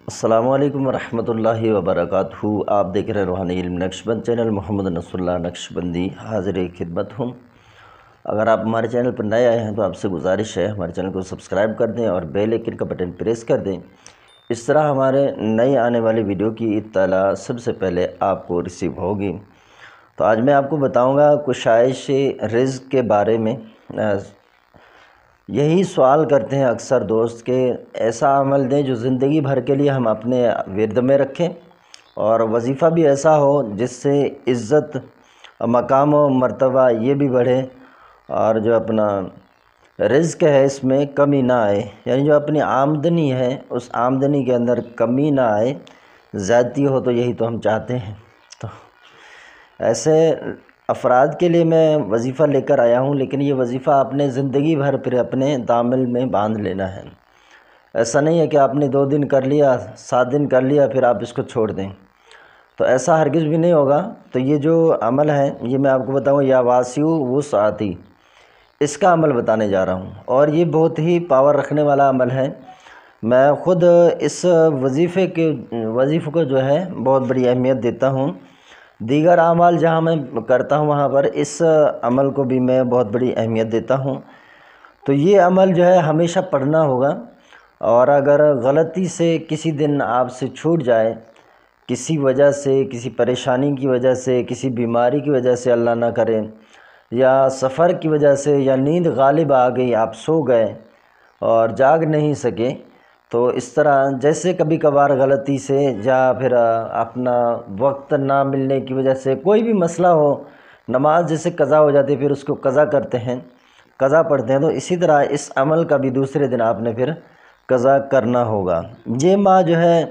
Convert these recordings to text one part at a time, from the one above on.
السلام علیکم ورحمۃ اللہ وبرکاتہ۔ آپ دیکھ رہے ہیں روحانی علم نقشبند چینل، محمد نصر اللہ نقشبندی حاضر خدمت ہوں۔ اگر آپ ہمارے چینل پر نئے آئے ہیں تو آپ سے گزارش ہے ہمارے چینل کو سبسکرائب کر دیں اور بیل آئیکن کا بٹن پریس کر دیں۔ اس طرح ہمارے نئی آنے والی ویڈیو کی اطلاع سب سے پہلے آپ کو ریسیو ہوگی۔ تو آج میں آپ کو بتاؤں گا کشائش رزق کے بارے میں۔ یہی سوال کرتے ہیں اکثر دوست کہ ایسا عمل دیں جو زندگی بھر کے لیے ہم اپنے ورد میں رکھیں، اور وظیفہ بھی ایسا ہو جس سے عزت، مقام و مرتبہ یہ بھی بڑھے، اور جو اپنا رزق ہے اس میں کمی نہ آئے، یعنی جو اپنی آمدنی ہے اس آمدنی کے اندر کمی نہ آئے، زیادتی ہو تو یہی تو ہم چاہتے ہیں۔ تو ایسے افراد کے لیے میں وظیفہ لے کر آیا ہوں، لیکن یہ وظیفہ اپنے زندگی بھر پھر اپنے دامن میں باندھ لینا ہے۔ ایسا نہیں ہے کہ آپ نے 2 دن کر لیا، 7 دن کر لیا پھر آپ اس کو چھوڑ دیں، تو ایسا ہرگز بھی نہیں ہوگا۔ تو یہ جو عمل ہے یہ میں آپ کو بتاؤں، یا واسع وسعتی، اس کا عمل بتانے جا رہا ہوں، اور یہ بہت ہی پاور رکھنے والا عمل ہے۔ میں خود اس وظیفے کو جو ہے بہت بڑی اہمیت دیتا ہوں۔ دیگر اعمال جہاں میں کرتا ہوں وہاں پر اس عمل کو بھی میں بہت بڑی اہمیت دیتا ہوں۔ تو یہ عمل جو ہے ہمیشہ پڑھنا ہوگا، اور اگر غلطی سے کسی دن آپ سے چھوٹ جائے، کسی وجہ سے، کسی پریشانی کی وجہ سے، کسی بیماری کی وجہ سے اللہ نہ کرے، یا سفر کی وجہ سے، یا نیند غالب آ گئی، آپ سو گئے اور جاگ نہیں سکے، تو اس طرح جیسے کبھی کبھار غلطی سے یا پھر اپنا وقت نہ ملنے کی وجہ سے کوئی بھی مسئلہ ہو، نماز جیسے قضا ہو جاتی ہے پھر اس کو قضا کرتے ہیں، قضا پڑھتے ہیں، تو اسی طرح اس عمل کا بھی دوسرے دن آپ نے پھر قضا کرنا ہوگا۔ یہ ماہ جو ہے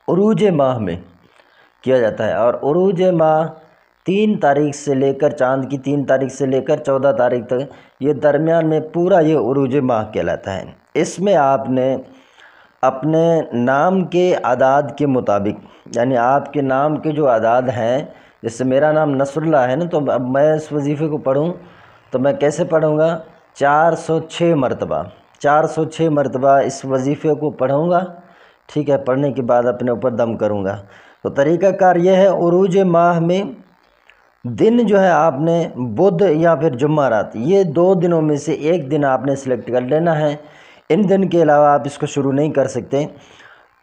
عروج ماہ میں کیا جاتا ہے، اور عروج ماہ 3 تاریخ سے لے کر، چاند کی 3 تاریخ سے لے کر 14 تاریخ تک، یہ درمیان میں پورا یہ عروج ماہ کہلاتا ہے۔ اس میں آپ نے اپنے نام کے اعداد کے مطابق، یعنی آپ کے نام کے جو اعداد ہیں، جیسے میرا نام نصر اللہ ہے نا، تو اب میں اس وظیفے کو پڑھوں تو میں کیسے پڑھوں گا؟ 406 مرتبہ 406 مرتبہ اس وظیفے کو پڑھوں گا، ٹھیک ہے؟ پڑھنے کے بعد اپنے اوپر دم کروں گا۔ تو طریقہ کار یہ ہے، عروج ماہ میں دن جو ہے آپ نے بدھ یا پھر جمعرات، یہ 2 دنوں میں سے ایک دن آپ نے سلیکٹ کر لینا ہے۔ ان دن کے علاوہ آپ اس کو شروع نہیں کر سکتے۔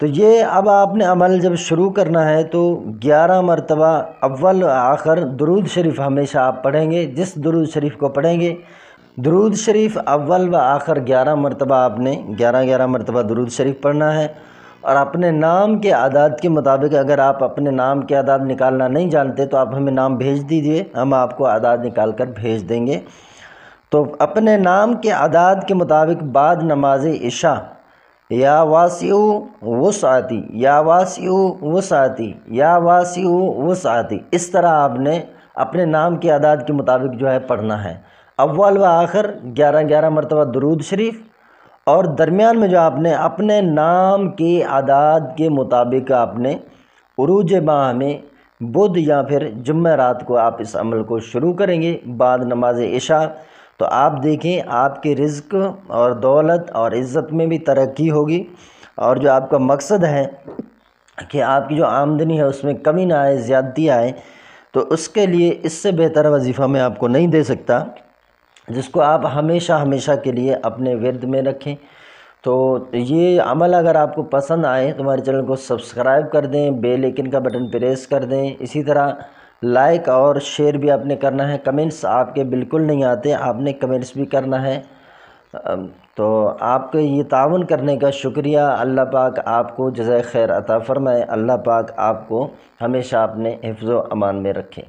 تو یہ اب آپ نے عمل جب شروع کرنا ہے تو 11 مرتبہ اول آخر درود شریف ہمیشہ آپ پڑھیں گے۔ جس درود شریف کو پڑھیں گے، درود شریف اول و آخر 11 مرتبہ آپ نے 11 مرتبہ درود شریف پڑھنا ہے، اور اپنے نام کے اعداد کے مطابق، اگر آپ اپنے نام کے اعداد نکالنا نہیں جانتے تو آپ ہمیں نام بھیج دیجئے، ہم آپ کو اعداد نکال کر بھیج دیں گے۔ تو اپنے نام کے اعداد کے مطابق بعد نماز عشاء یا واسع وسعتی، یا واسع وسعتی، یا واسع وسعتی، اس طرح آپ نے اپنے نام کے اعداد کے مطابق جو ہے پڑھنا ہے۔ اول و آخر 11 مرتبہ درود شریف، اور درمیان میں جو آپ نے اپنے نام کے اعداد کے مطابق آپ نے عروج ماہ میں بدھ یا پھر جمعرات کو آپ اس عمل کو شروع کریں گے بعد نماز عشاء۔ تو آپ دیکھیں آپ کے رزق اور دولت اور عزت میں بھی ترقی ہوگی، اور جو آپ کا مقصد ہے کہ آپ کی جو آمدنی ہے اس میں کمی نہ آئے، زیادتی آئے، تو اس کے لیے اس سے بہتر وظیفہ میں آپ کو نہیں دے سکتا، جس کو آپ ہمیشہ کے لیے اپنے ورد میں رکھیں۔ تو یہ عمل اگر آپ کو پسند آئے تو ہمارے چینل کو سبسکرائب کر دیں، بیل آئیکن کا بٹن پریس کر دیں، اسی طرح لائک اور شیئر بھی آپ نے کرنا ہے۔ کمنٹس آپ کے بالکل نہیں آتے، آپ نے کمنٹس بھی کرنا ہے۔ تو آپ کے یہ تعاون کرنے کا شکریہ۔ اللہ پاک آپ کو جزائے خیر عطا فرمائے، اللہ پاک آپ کو ہمیشہ اپنے حفظ و امان میں رکھے۔